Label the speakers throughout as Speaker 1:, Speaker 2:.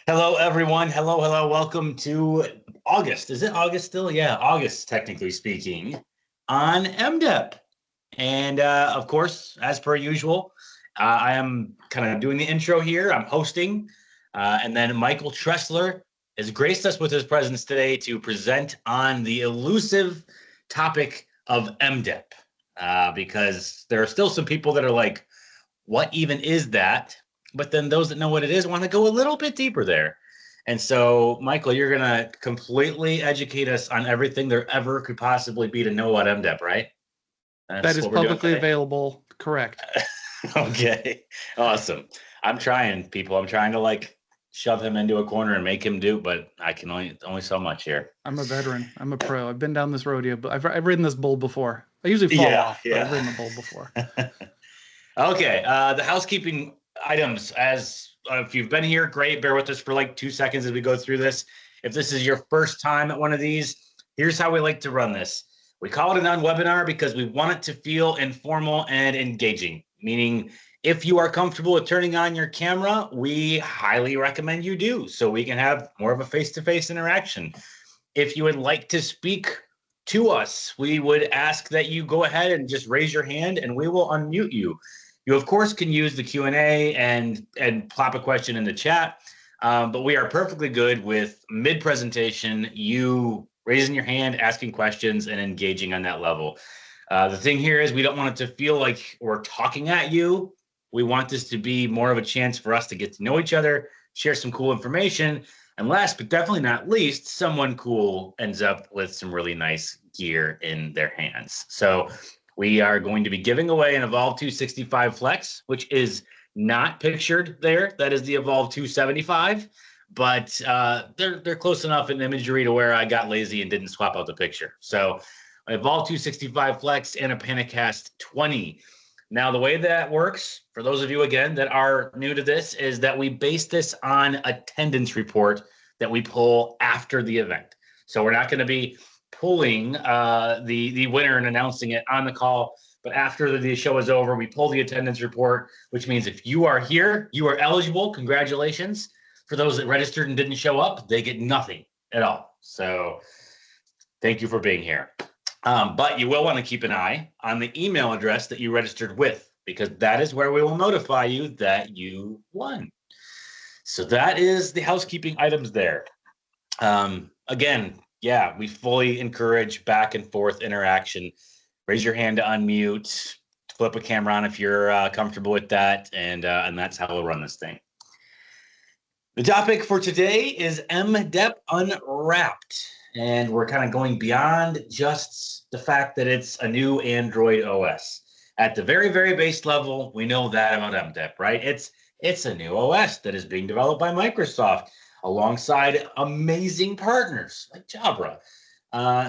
Speaker 1: Hello, everyone. Hello, hello. Welcome to August. Is it August still? Yeah, August, technically speaking, on MDEP. And of course, as per usual, I am kind of doing the intro here. I'm hosting. And then Michael Tressler has graced us with his presence today to present on the elusive topic of MDEP. Because there are still some people that are like, what even is that? But then those that know what it is want to go a little bit deeper there. And so, Michael, you're going to completely educate us on everything there ever could possibly be to know about MDEP, right?
Speaker 2: That is publicly available. Correct.
Speaker 1: Okay. Awesome. I'm trying, people. I'm trying to shove him into a corner and make him do, but I can only so much here.
Speaker 2: I'm a veteran. I'm a pro. I've been down this rodeo, but I've ridden this bull before. I usually fall off, but I've ridden the bull before.
Speaker 1: Okay. The housekeeping items, as if you've been here, great. Bear with us for like 2 seconds as we go through this. If this is your first time at one of these, here's how we like to run this. We call it an unwebinar because we want it to feel informal and engaging, meaning if you are comfortable with turning on your camera, we highly recommend you do so we can have more of a face-to-face interaction. If you would like to speak to us, we would ask that you go ahead and just raise your hand and we will unmute you. You, of course, can use the Q&A and plop a question in the chat, but we are perfectly good with mid-presentation, you raising your hand, asking questions, and engaging on that level. The thing here is we don't want it to feel like we're talking at you. We want this to be more of a chance for us to get to know each other, share some cool information, and last but definitely not least, someone cool ends up with some really nice gear in their hands. So we are going to be giving away an Evolve 265 Flex, which is not pictured there. That is the Evolve 275, but they're close enough in imagery to where I got lazy and didn't swap out the picture. So Evolve 265 Flex and a Panicast 20. Now, the way that works, for those of you, again, that are new to this, is that we base this on attendance report that we pull after the event. So we're not going to be pulling the winner and announcing it on the call, but after the show is over, we pull the attendance report, which means if you are here, you are eligible. Congratulations. For those that registered and didn't show up, they get nothing at all. So thank you for being here. But you will want to keep an eye on the email address that you registered with, because that is where we will notify you that you won. So that is the housekeeping items there. Again, yeah, we fully encourage back and forth interaction. Raise your hand to unmute, flip a camera on if you're comfortable with that, and that's how we'll run this thing. The topic for today is MDEP Unwrapped, and we're kind of going beyond just the fact that it's a new Android OS. At the very, very base level, we know that about MDEP, right? It's a new OS that is being developed by Microsoft alongside amazing partners like Jabra,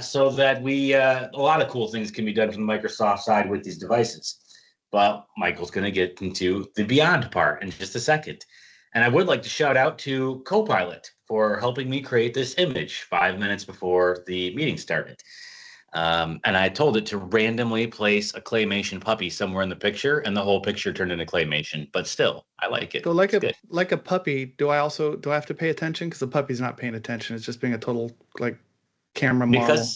Speaker 1: so that a lot of cool things can be done from the Microsoft side with these devices. But Michael's going to get into the beyond part in just a second. And I would like to shout out to Copilot for helping me create this image 5 minutes before the meeting started. And I told it to randomly place a claymation puppy somewhere in the picture, and the whole picture turned into claymation. But still, I like it.
Speaker 2: So like a puppy, do I have to pay attention? Because the puppy's not paying attention. It's just being a total camera model.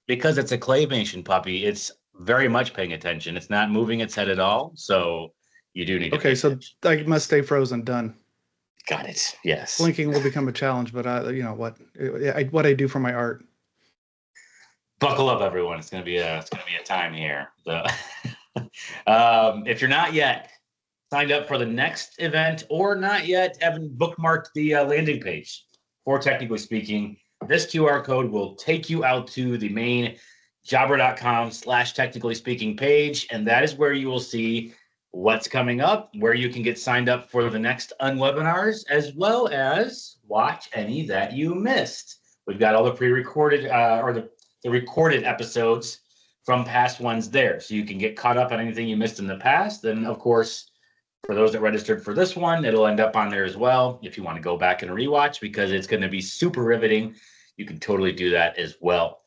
Speaker 1: Because it's a claymation puppy, it's very much paying attention. It's not moving its head at all. So you do need to pay attention.
Speaker 2: So I must stay frozen. Done.
Speaker 1: Got it. Yes.
Speaker 2: Blinking will become a challenge, but what I do for my art.
Speaker 1: Buckle up, everyone. It's gonna be a time here. So, if you're not yet signed up for the next event or not yet haven't bookmarked the landing page for Technically Speaking, this QR code will take you out to the main jabra.com/technically speaking page, and that is where you will see what's coming up, where you can get signed up for the next unwebinars, as well as watch any that you missed. We've got all the pre-recorded the recorded episodes from past ones there, so you can get caught up on anything you missed in the past. And of course, for those that registered for this one, it'll end up on there as well if you want to go back and rewatch, because it's going to be super riveting. You can totally do that as well.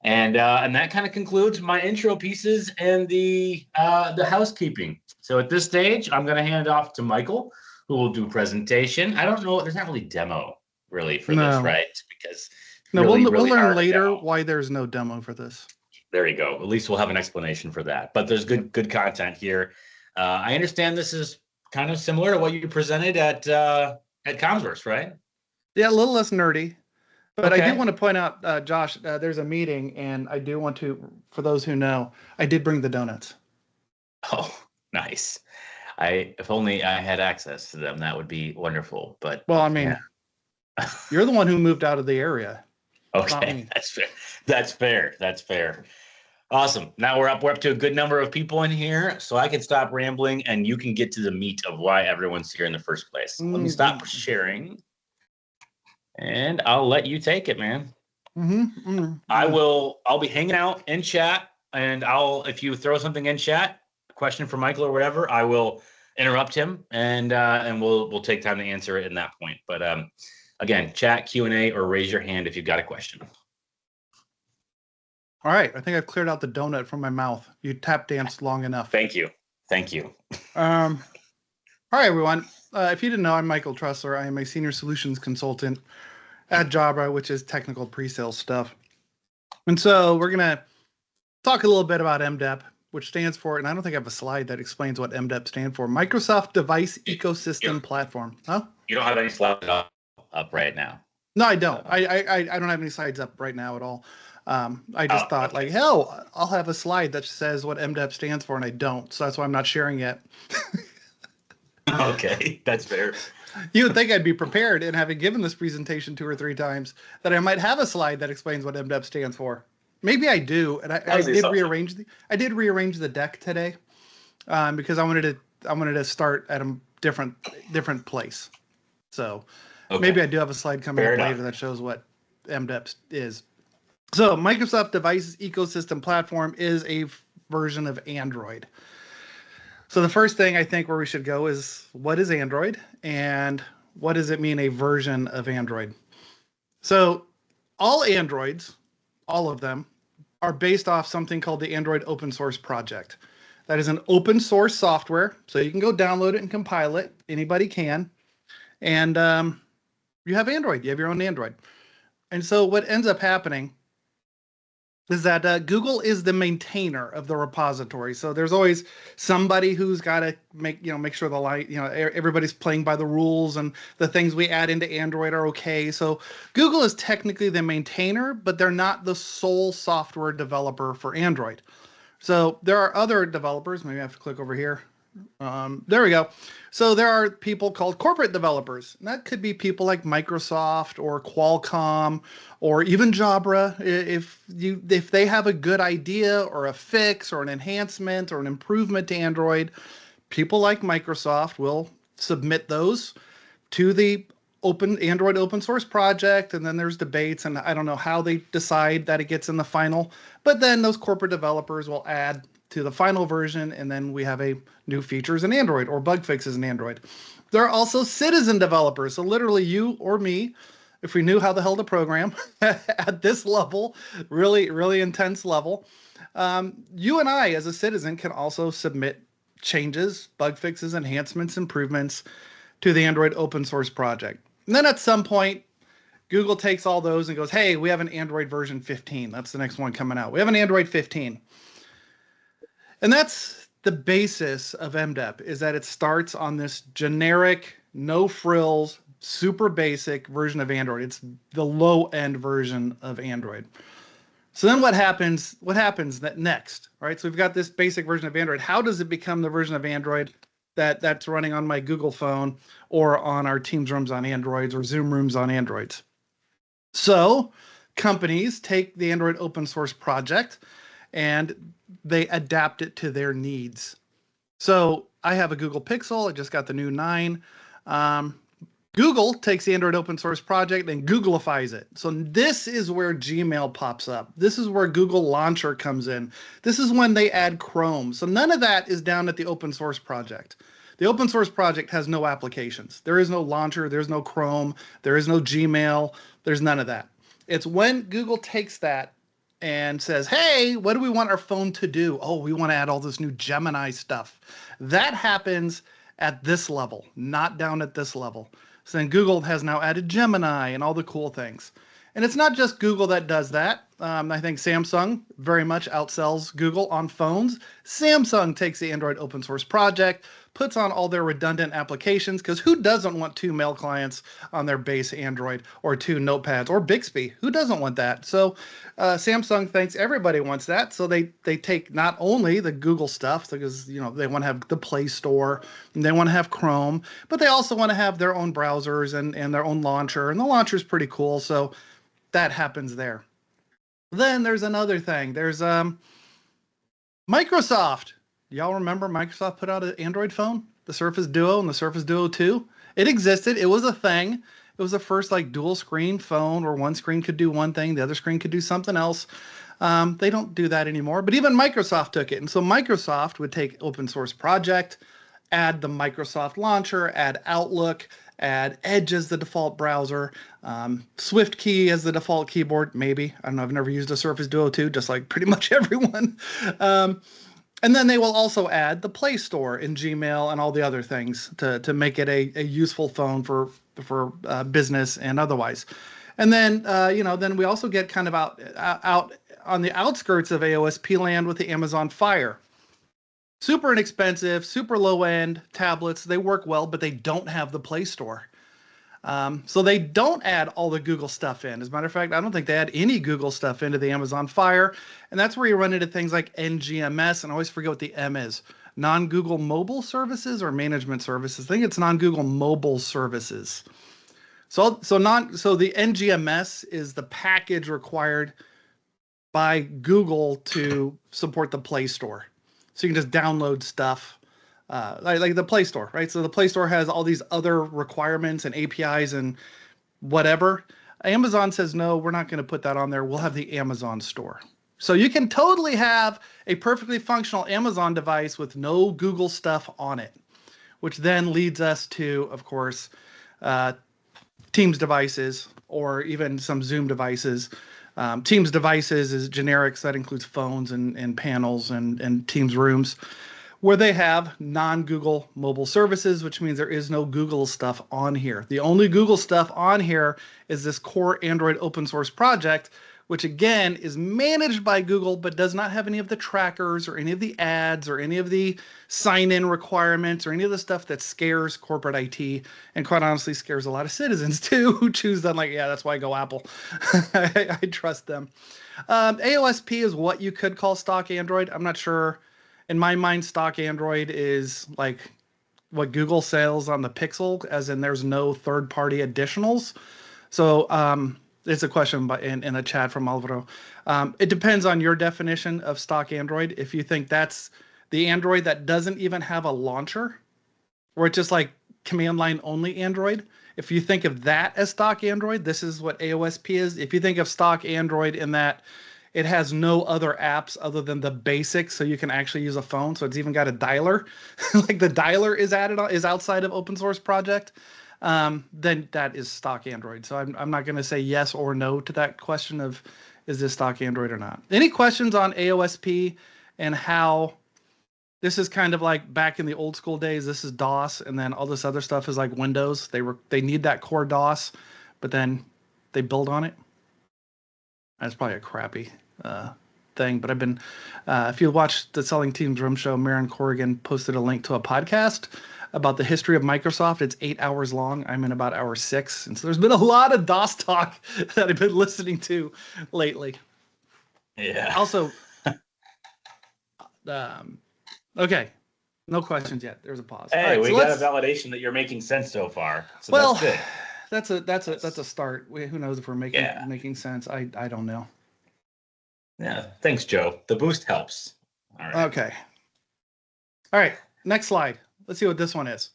Speaker 1: And that kind of concludes my intro pieces and the housekeeping. So at this stage, I'm going to hand it off to Michael, who will do presentation. I don't know. There's not really demo really for this,
Speaker 2: No.
Speaker 1: right? Because
Speaker 2: No,
Speaker 1: really,
Speaker 2: we'll
Speaker 1: really
Speaker 2: learn
Speaker 1: hard to
Speaker 2: later
Speaker 1: demo.
Speaker 2: why there's no demo for this.
Speaker 1: There you go. At least we'll have an explanation for that. But there's good content here. I understand this is kind of similar to what you presented at Comsverse, right?
Speaker 2: Yeah, a little less nerdy. But I do
Speaker 1: Okay.
Speaker 2: want to point out, Josh, there's a meeting, and I do want to, for those who know, I did bring the donuts.
Speaker 1: Oh, nice. If only I had access to them, that would be wonderful. But
Speaker 2: Well, I mean,
Speaker 1: yeah.
Speaker 2: you're the one who moved out of the area. Not
Speaker 1: Okay,
Speaker 2: me.
Speaker 1: that's fair. That's fair. That's fair. Awesome. Now we're up to a good number of people in here, so I can stop rambling and you can get to the meat of why everyone's here in the first place. Let me stop sharing, and I'll let you take it, man. I'll be hanging out in chat, and if you throw something in chat, a question for Michael or whatever, I will interrupt him, and we'll take time to answer it in that point. But again, chat, Q&A, or raise your hand if you've got a question.
Speaker 2: All right, I think I've cleared out the donut from my mouth. You tap danced long enough.
Speaker 1: Thank you.
Speaker 2: All right, everyone. If you didn't know, I'm Michael Tressler. I am a senior solutions consultant at Jabra, which is technical pre-sales stuff. And so we're going to talk a little bit about MDEP, which stands for, and I don't think I have a slide that explains what MDEP stands for, Microsoft Device Ecosystem Platform. Huh?
Speaker 1: You don't have any slides up right now?
Speaker 2: No, I don't. I don't have any slides up right now at all. I just thought,
Speaker 1: okay.
Speaker 2: like, hell, I'll have a slide that says what MDEP stands for, and I don't. So that's why I'm not sharing yet.
Speaker 1: Okay, that's fair.
Speaker 2: You would think I'd be prepared, and having given this presentation 2 or 3 times, that I might have a slide that explains what MDEP stands for. Maybe I do, and I did rearrange the deck today because I wanted to start at a different place. So maybe I do have a slide coming up later that shows what MDEP is. So Microsoft Device Ecosystem Platform is a version of Android. So the first thing I think where we should go is, what is Android and what does it mean, a version of Android? So all Androids, all of them, are based off something called the Android Open Source Project. That is an open source software, so you can go download it and compile it. Anybody can. And you have Android. You have your own Android. And so what ends up happening is that Google is the maintainer of the repository. So there's always somebody who's got to make sure everybody's playing by the rules and the things we add into Android are okay. So Google is technically the maintainer, but they're not the sole software developer for Android. So there are other developers. Maybe I have to click over here. There we go. So there are people called corporate developers. And that could be people like Microsoft or Qualcomm or even Jabra. If they have a good idea or a fix or an enhancement or an improvement to Android, people like Microsoft will submit those to the Android open source project, and then there's debates, and I don't know how they decide that it gets in the final, but then those corporate developers will add to the final version, and then we have a new features in Android or bug fixes in Android. There are also citizen developers. So literally you or me, if we knew how the hell to program at this level, really, really intense level, you and I as a citizen can also submit changes, bug fixes, enhancements, improvements to the Android open source project. And then at some point, Google takes all those and goes, hey, we have an Android version 15. That's the next one coming out. We have an Android 15. And that's the basis of MDEP, is that it starts on this generic, no frills, super basic version of Android. It's the low end version of Android. So then what happens next, right? So we've got this basic version of Android. How does it become the version of Android that's running on my Google phone or on our Teams rooms on Androids or Zoom rooms on Androids? So companies take the Android open source project and they adapt it to their needs. So I have a Google Pixel. I just got the new 9. Google takes the Android open source project and Googleifies it. So this is where Gmail pops up. This is where Google Launcher comes in. This is when they add Chrome. So none of that is down at the open source project. The open source project has no applications. There is no launcher. There's no Chrome. There is no Gmail. There's none of that. It's when Google takes that and says, hey, what do we want our phone to do? Oh, we want to add all this new Gemini stuff. That happens at this level, not down at this level. So then Google has now added Gemini and all the cool things. And it's not just Google that does that. I think Samsung very much outsells Google on phones. Samsung takes the Android open source project, puts on all their redundant applications, because who doesn't want 2 mail clients on their base Android, or 2 notepads, or Bixby? Who doesn't want that? So Samsung thinks everybody wants that. So they take not only the Google stuff, because they want to have the Play Store, and they want to have Chrome, but they also want to have their own browsers and their own launcher. And the launcher is pretty cool. So that happens there. Then there's another thing. There's Microsoft. Y'all remember Microsoft put out an Android phone, the Surface Duo and the Surface Duo 2? It existed. It was a thing. It was the first dual screen phone where one screen could do one thing, the other screen could do something else. They don't do that anymore, but even Microsoft took it. And so Microsoft would take open source project, add the Microsoft launcher, add Outlook, add Edge as the default browser, SwiftKey as the default keyboard, maybe. I don't know, I've never used a Surface Duo 2, just like pretty much everyone. And then they will also add the Play Store in Gmail and all the other things to make it a useful phone for business and otherwise. And then, then we also get kind of out on the outskirts of AOSP land with the Amazon Fire. Super inexpensive, super low-end tablets. They work well, but they don't have the Play Store. So they don't add all the Google stuff in. As a matter of fact, I don't think they add any Google stuff into the Amazon Fire. And that's where you run into things like NGMS, and I always forget what the M is. Non-Google Mobile Services or Management Services. I think it's Non-Google Mobile Services. So the NGMS is the package required by Google to support the Play Store. So you can just download stuff like the Play Store, right? So the Play Store has all these other requirements and APIs and whatever. Amazon says, no, we're not going to put that on there. We'll have the Amazon Store. So you can totally have a perfectly functional Amazon device with no Google stuff on it, which then leads us to, of course, Teams devices or even some Zoom devices. Teams devices is generic, so that includes phones and panels and Teams rooms, where they have non-Google mobile services, which means there is no Google stuff on here. The only Google stuff on here is this core Android open source project, which again is managed by Google, but does not have any of the trackers or any of the ads or any of the sign-in requirements or any of the stuff that scares corporate IT and quite honestly scares a lot of citizens too, who choose them like, yeah, that's why I go Apple. I trust them. AOSP is what you could call stock Android. I'm not sure. In my mind, stock Android is like what Google sells on the Pixel, as in there's no third-party additionals. So it's a question in a chat from Alvaro. It depends on your definition of stock Android. If you think that's the Android that doesn't even have a launcher, or it's just like command line only Android, if you think of that as stock Android, this is what AOSP is. If you think of stock Android in that it has no other apps other than the basics, so you can actually use a phone. So it's even got a dialer, like the dialer is outside of open source project. Then that is stock Android. So I'm not going to say yes or no to that question of is this stock Android or not. Any questions on AOSP and how this is kind of like back in the old school days? This is DOS, and then all this other stuff is like Windows. They need that core DOS, but then they build on it. That's probably a crappy thing, but I've been, if you watch the Selling Teams Room show, Maren Corrigan posted a link to a podcast about the history of Microsoft. It's 8 hours long. I'm in about hour 6. And so there's been a lot of DOS talk that I've been listening to lately.
Speaker 1: Yeah.
Speaker 2: Also, okay. No questions yet. There's a pause.
Speaker 1: Hey, we got a validation that you're making sense so far. So well, that's good.
Speaker 2: That's a start. Who knows if we're making sense? I don't know.
Speaker 1: Yeah. Thanks, Joe. The boost helps.
Speaker 2: All right. Okay. All right. Next slide. Let's see what this one is.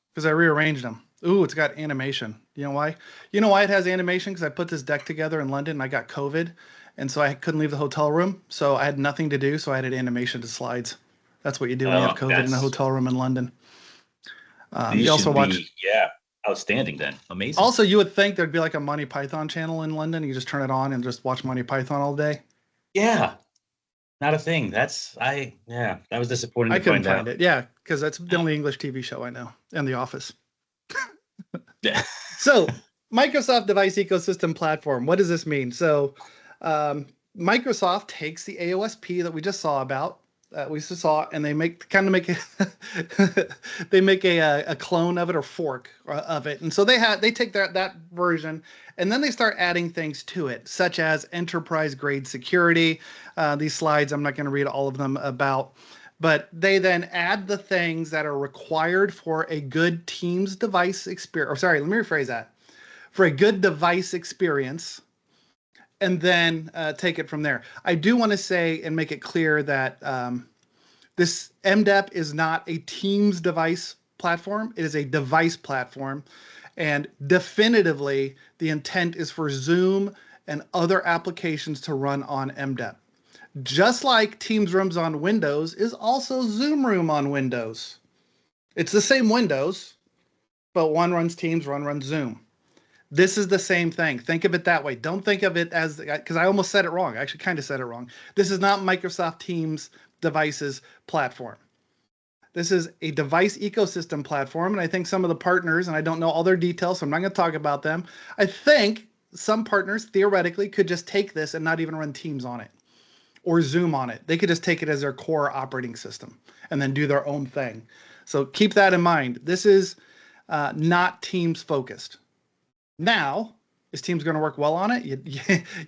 Speaker 2: Because I rearranged them. Ooh, it's got animation. You know why? You know why it has animation? Because I put this deck together in London and I got COVID. And so I couldn't leave the hotel room. So I had nothing to do. So I added animation to slides. That's what you do when you have COVID in the hotel room in London. You also watch.
Speaker 1: Yeah. Outstanding then. Amazing.
Speaker 2: Also, you would think there'd be like a Monty Python channel in London. You just turn it on and just watch Monty Python all day.
Speaker 1: Yeah. Not a thing. That was disappointing.
Speaker 2: I couldn't find it. Yeah. because that's the only English TV show I know, and The Office.
Speaker 1: Yeah.
Speaker 2: So, Microsoft Device Ecosystem Platform. What does this mean? So, Microsoft takes the AOSP that we just saw and they make they make a clone of it or fork of it, and so they take that version, and then they start adding things to it, such as enterprise grade security. These slides, I'm not going to read all of them about. But they then add the things that are required for a good Teams device experience. Or sorry, let me rephrase that. For a good device experience, and then take it from there. I do want to say and make it clear that this MDEP is not a Teams device platform. It is a device platform. And definitively, the intent is for Zoom and other applications to run on MDEP. Just like Teams Rooms on Windows is also Zoom Room on Windows. It's the same Windows, but one runs Teams, one runs Zoom. This is the same thing. Think of it that way. Don't think of it as, because I almost said it wrong. I actually kind of said it wrong. This is not Microsoft Teams devices platform. This is a device ecosystem platform, and I think some of the partners, and I don't know all their details, so I'm not going to talk about them. I think some partners theoretically could just take this and not even run Teams on it or Zoom on it. They could just take it as their core operating system and then do their own thing. So keep that in mind. This is not Teams focused. Now, is Teams going to work well on it?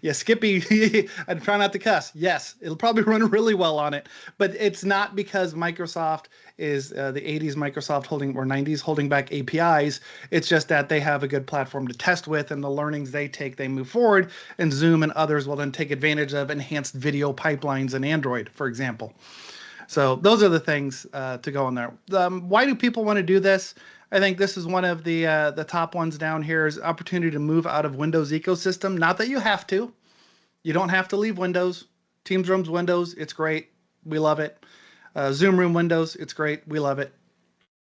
Speaker 2: Yeah, Skippy, I'd try not to cuss. Yes, it'll probably run really well on it, but it's not because Microsoft is the 80s Microsoft holding or 90s holding back APIs. It's just that they have a good platform to test with, and the learnings they take, they move forward, and Zoom and others will then take advantage of enhanced video pipelines in Android, for example. So those are the things to go in there. Why do people want to do this? I think this is one of the top ones down here is opportunity to move out of Windows ecosystem. Not that you have to. You don't have to leave Windows. Teams Rooms Windows, it's great. We love it. Zoom Room Windows, it's great. We love it.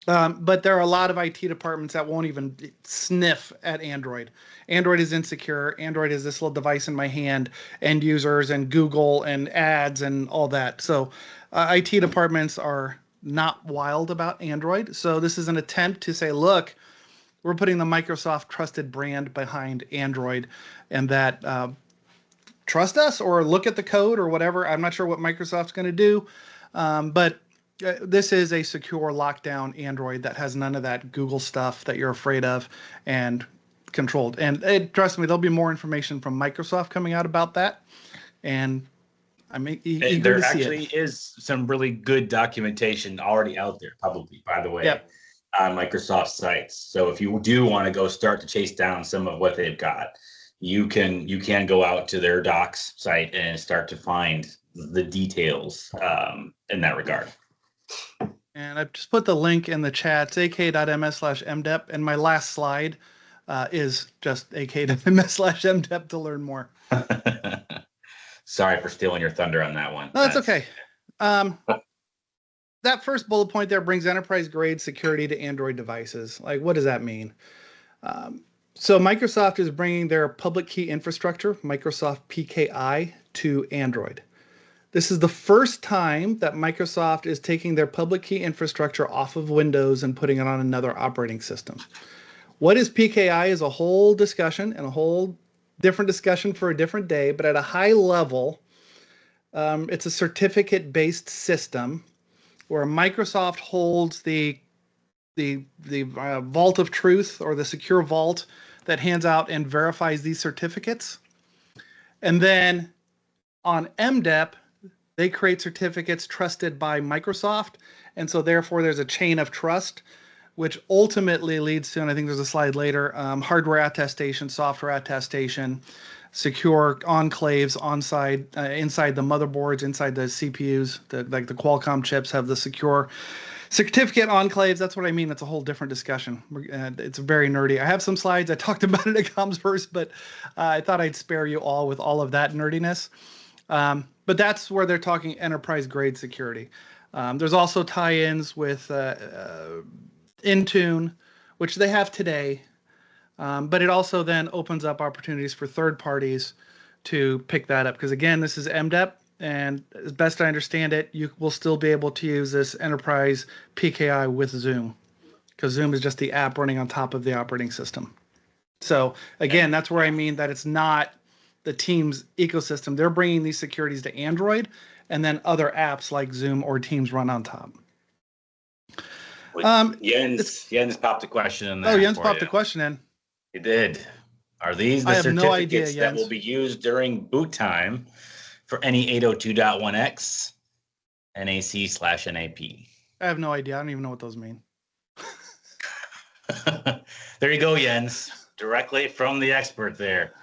Speaker 2: But there are a lot of IT departments that won't even sniff at Android. Android is insecure. Android is this little device in my hand, end users and Google and ads and all that. So IT departments are not wild about Android. So this is an attempt to say, look, we're putting the Microsoft trusted brand behind Android, and that trust us or look at the code or whatever. I'm not sure what Microsoft's going to do, but this is a secure lockdown Android that has none of that Google stuff that you're afraid of and controlled. And trust me, there'll be more information from Microsoft coming out about that. And I'm eager
Speaker 1: there
Speaker 2: to see
Speaker 1: actually
Speaker 2: it.
Speaker 1: is some really good documentation already out there, publicly, by the way, on Microsoft sites. So if you do want to go start to chase down some of what they've got, you can go out to their docs site and start to find the details in that regard.
Speaker 2: And I've just put the link in the chat. It's ak.ms/mdep, and my last slide is just ak.ms/mdep to learn more.
Speaker 1: Sorry for stealing your thunder on that one.
Speaker 2: No, that's okay. That first bullet point there brings enterprise-grade security to Android devices. Like, what does that mean? So Microsoft is bringing their public key infrastructure, Microsoft PKI, to Android. This is the first time that Microsoft is taking their public key infrastructure off of Windows and putting it on another operating system. What is PKI is a whole discussion and a whole different discussion for a different day, but at a high level, it's a certificate-based system where Microsoft holds the vault of truth or the secure vault that hands out and verifies these certificates. And then on MDEP, they create certificates trusted by Microsoft. And so therefore there's a chain of trust, which ultimately leads to, and I think there's a slide later, hardware attestation, software attestation, secure enclaves inside the motherboards, inside the CPUs, like the Qualcomm chips have the secure certificate enclaves. That's what I mean. It's a whole different discussion. It's very nerdy. I have some slides. I talked about it at Comsverse, but I thought I'd spare you all with all of that nerdiness. But that's where they're talking enterprise-grade security. There's also tie-ins with Intune, which they have today, but it also then opens up opportunities for third parties to pick that up. Because again, this is MDEP, And as best I understand it, you will still be able to use this enterprise PKI with Zoom, because Zoom is just the app running on top of the operating system. So again, that's where I mean that it's not the Teams ecosystem. They're bringing these securities to Android, and then other apps like Zoom or Teams run on top.
Speaker 1: Jens popped a question in there.
Speaker 2: Oh, Jens popped a question in.
Speaker 1: He did. Are these the certificates that will be used during boot time for any 802.1x NAC/NAP?
Speaker 2: I have no idea. I don't even know what those mean.
Speaker 1: There you go, Jens. Directly from the expert there.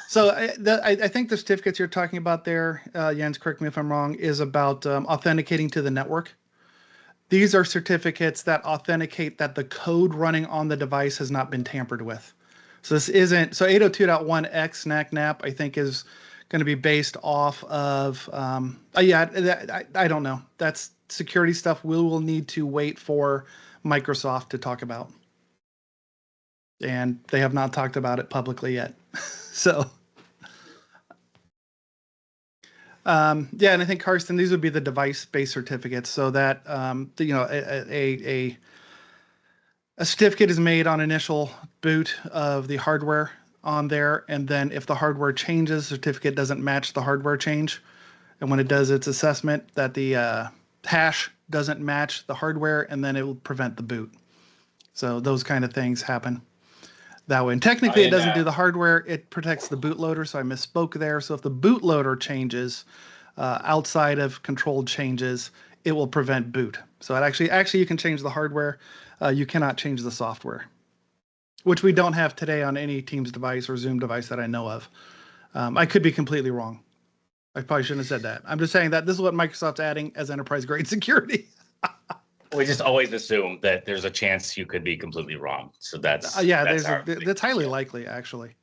Speaker 2: So I think the certificates you're talking about there, Jens, correct me if I'm wrong, is about authenticating to the network. These are certificates that authenticate that the code running on the device has not been tampered with. So this isn't, so 802.1x NAC/NAP, I think, is going to be based off of, I don't know. That's security stuff we will need to wait for Microsoft to talk about. And they have not talked about it publicly yet. So, and I think, Karsten, these would be the device-based certificates, so that a certificate is made on initial boot of the hardware on there, and then if the hardware changes, the certificate doesn't match the hardware change, and when it does its assessment, that the hash doesn't match the hardware, and then it will prevent the boot. So those kind of things happen that way. And technically, it doesn't do the hardware; it protects the bootloader. So I misspoke there. So if the bootloader changes outside of controlled changes, it will prevent boot. So it actually you can change the hardware. You cannot change the software, which we don't have today on any Teams device or Zoom device that I know of. I could be completely wrong. I probably shouldn't have said that. I'm just saying that this is what Microsoft's adding as enterprise-grade security.
Speaker 1: We just always assume that there's a chance you could be completely wrong. So that's
Speaker 2: that's highly likely, actually.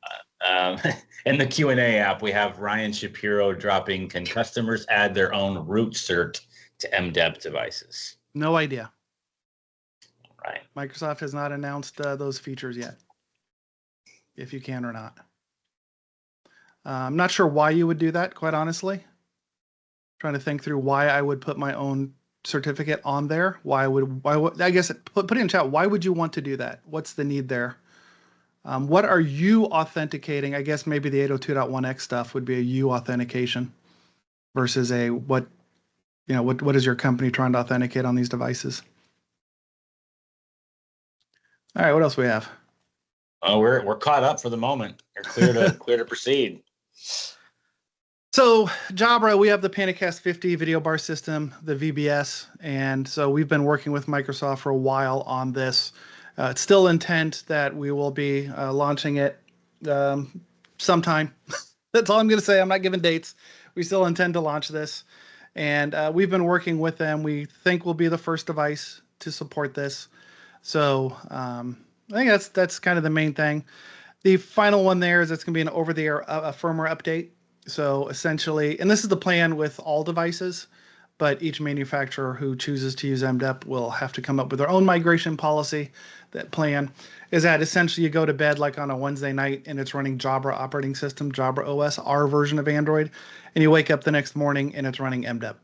Speaker 1: In the Q&A app, we have Ryan Shapiro dropping, can customers add their own root cert to MDEP devices?
Speaker 2: No idea.
Speaker 1: Right.
Speaker 2: Microsoft has not announced those features yet, if you can or not. I'm not sure why you would do that, quite honestly. Trying to think through why I would put my own certificate on there. Why would I guess put it in chat, why would you want to do that? What's the need there? What are you authenticating? I guess maybe the 802.1x stuff would be a you authentication versus a what is your company trying to authenticate on these devices? All right, what else we have?
Speaker 1: Oh, we're caught up for the moment. You're clear to proceed.
Speaker 2: So Jabra, we have the Panicast 50 video bar system, the VBS, and so we've been working with Microsoft for a while on this. It's still intent that we will be launching it sometime. That's all I'm going to say. I'm not giving dates. We still intend to launch this, and we've been working with them. We think we'll be the first device to support this. So I think that's kind of the main thing. The final one there is it's going to be an over-the-air firmware update. So essentially, and this is the plan with all devices, but each manufacturer who chooses to use MDEP will have to come up with their own migration policy. That plan is that essentially you go to bed like on a Wednesday night and it's running Jabra operating system, Jabra OS, our version of Android, and you wake up the next morning and it's running MDEP.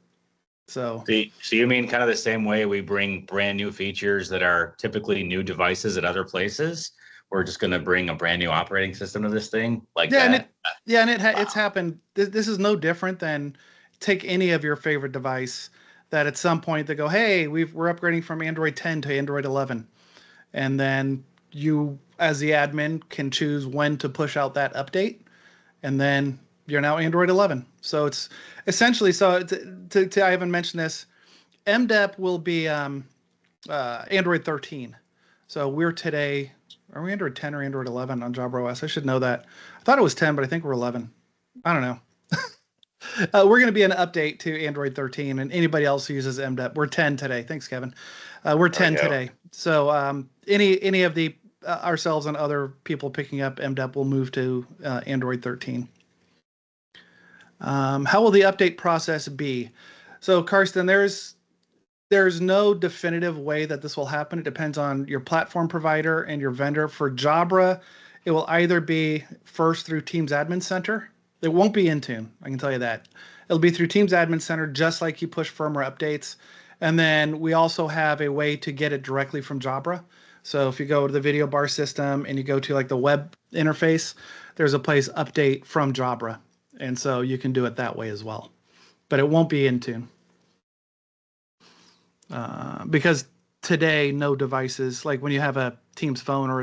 Speaker 2: So
Speaker 1: you mean kind of the same way we bring brand new features that are typically new devices at other places? We're just going to bring a brand new operating system to this thing like that.
Speaker 2: It's happened. This is no different than take any of your favorite device that at some point they go, hey, we're upgrading from Android 10 to Android 11. And then you, as the admin, can choose when to push out that update. And then you're now Android 11. So it's essentially, I haven't mentioned this, MDEP will be Android 13. So we're today, are we Android 10 or Android 11 on Jabra OS? I should know that. I thought it was 10, but I think we're 11. I don't know. We're going to be an update to Android 13, and anybody else who uses MDEP, we're 10 today. Thanks, Kevin. We're 10 today. So any of the ourselves and other people picking up MDEP will move to Android 13. How will the update process be? So, Karsten, there's no definitive way that this will happen. It depends on your platform provider and your vendor. For Jabra, it will either be first through Teams Admin Center It won't be Intune, I can tell you that. It'll be through Teams Admin Center, just like you push firmware updates. And then we also have a way to get it directly from Jabra. So if you go to the video bar system and you go to like the web interface, there's a place update from Jabra. And so you can do it that way as well. But it won't be Intune. Because today, no devices, like when you have a Teams phone or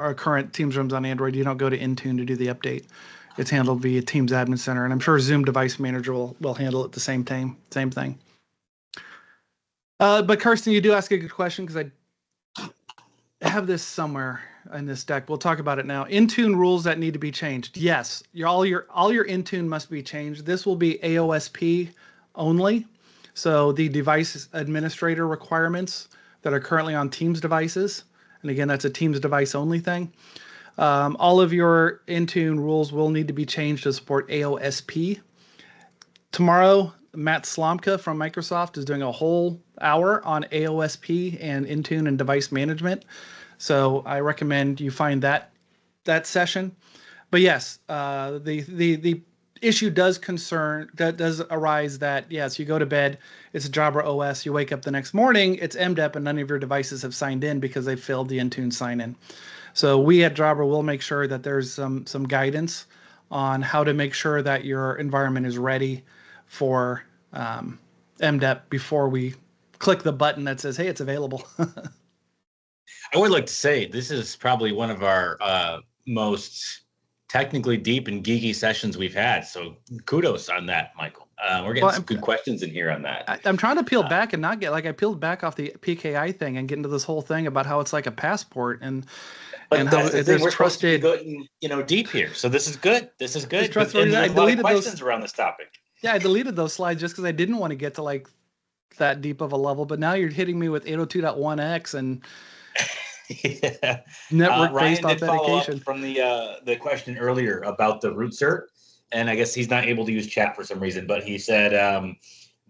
Speaker 2: a current Teams rooms on Android, you don't go to Intune to do the update. It's handled via Teams Admin Center, and I'm sure Zoom Device Manager will handle it the same thing. But Kirsten, you do ask a good question, because I have this somewhere in this deck. We'll talk about it now. Intune rules that need to be changed. Yes, all your Intune must be changed. This will be AOSP only. So the device administrator requirements that are currently on Teams devices, and again, that's a Teams device only thing. All of your Intune rules will need to be changed to support AOSP. Tomorrow, Matt Slomka from Microsoft is doing a whole hour on AOSP and Intune and device management. So I recommend you find that session. But yes, the issue does arise that, yes, you go to bed, it's a Jabra OS, you wake up the next morning, it's MDEP, and none of your devices have signed in because they failed the Intune sign-in. So we at Jabra will make sure that there's some guidance on how to make sure that your environment is ready for MDEP before we click the button that says, hey, it's available.
Speaker 1: I would like to say this is probably one of our most technically deep and geeky sessions we've had. So kudos on that, Michael. We're getting some good questions in here on that.
Speaker 2: I'm trying to peel back and not get, like, I peeled back off the PKI thing and get into this whole thing about how it's like a passport and how there's trusted,
Speaker 1: going, deep here. So this is good. This is good.
Speaker 2: I deleted
Speaker 1: questions around this topic.
Speaker 2: Yeah, I deleted those slides just because I didn't want to get to like that deep of a level. But now you're hitting me with 802.1x and
Speaker 1: yeah.
Speaker 2: network-based
Speaker 1: Ryan did follow
Speaker 2: authentication.
Speaker 1: up from the question earlier about the root cert, and I guess he's not able to use chat for some reason. But he said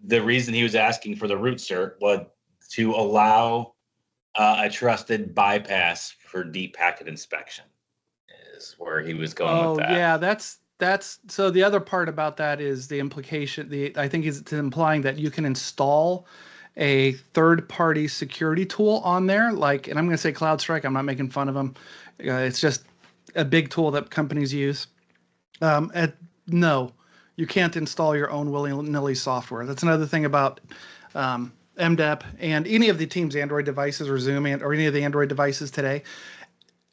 Speaker 1: the reason he was asking for the root cert was to allow a trusted bypass for deep packet inspection. Is where he was going with that.
Speaker 2: Yeah, that's so the other part about that is the implication. I think it's implying that you can install a third-party security tool on there, like, and I'm going to say CloudStrike. I'm not making fun of them. It's just a big tool that companies use. No, you can't install your own willy-nilly software. That's another thing about MDEP and any of the Teams Android devices or Zoom or any of the Android devices today.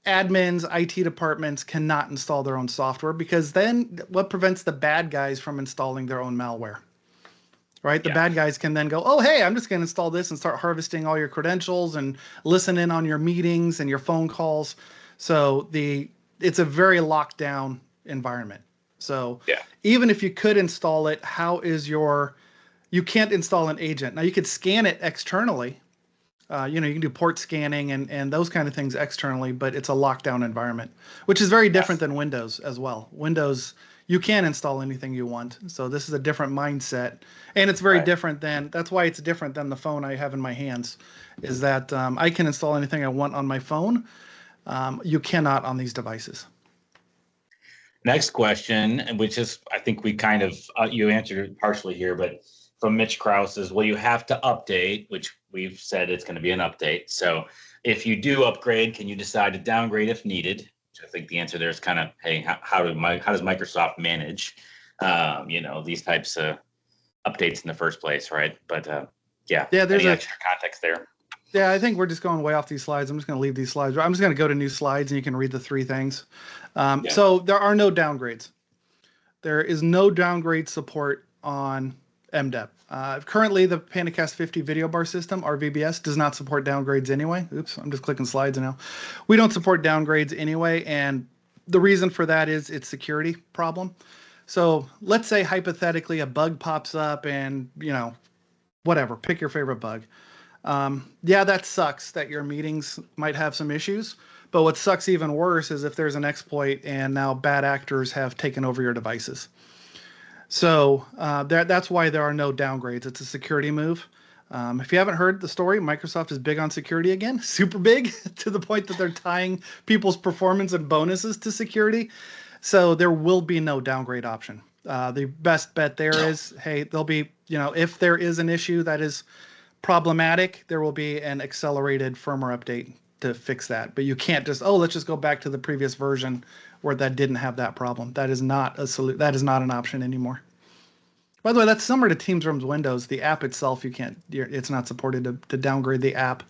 Speaker 2: Admins, IT departments cannot install their own software, because then what prevents the bad guys from installing their own malware? Right? The bad guys can then go, oh, hey, I'm just going to install this and start harvesting all your credentials and listen in on your meetings and your phone calls. So it's a very locked down environment. So even if you could install it, you can't install an agent. Now you could scan it externally. You can do port scanning and those kind of things externally, but it's a lockdown environment, which is very different than Windows as well. Windows, you can install anything you want. So this is a different mindset, and it's very different that's why it's different than the phone I have in my hands, is that I can install anything I want on my phone. You cannot on these devices.
Speaker 1: Next question, which is, I think we kind of, you answered it partially here, but from Mitch Krause is, will you have to update, which we've said it's going to be an update. So if you do upgrade, can you decide to downgrade if needed? Which I think the answer there is kind of, hey, how does Microsoft manage, these types of updates in the first place, right? But there's any extra context there.
Speaker 2: Yeah, I think we're just going way off these slides. I'm just going to leave these slides. I'm just going to go to new slides, and you can read the three things. So there are no downgrades. There is no downgrade support on MDEP. Currently, the Pandacast 50 video bar system, our VBS, does not support downgrades anyway. Oops, I'm just clicking slides now. We don't support downgrades anyway, and the reason for that is it's security problem. So let's say hypothetically a bug pops up and, whatever, pick your favorite bug. That sucks that your meetings might have some issues, but what sucks even worse is if there's an exploit and now bad actors have taken over your devices. So that's why there are no downgrades. It's a security move. If you haven't heard the story, Microsoft is big on security again, super big, to the point that they're tying people's performance and bonuses to security. So there will be no downgrade option. The best bet there is, hey, there'll be, if there is an issue that is problematic, there will be an accelerated firmware update to fix that. But you can't just, let's just go back to the previous version where that didn't have that problem. That is not that is not an option anymore. By the way, that's similar to Teams Rooms Windows. The app itself, it's not supported to downgrade the app.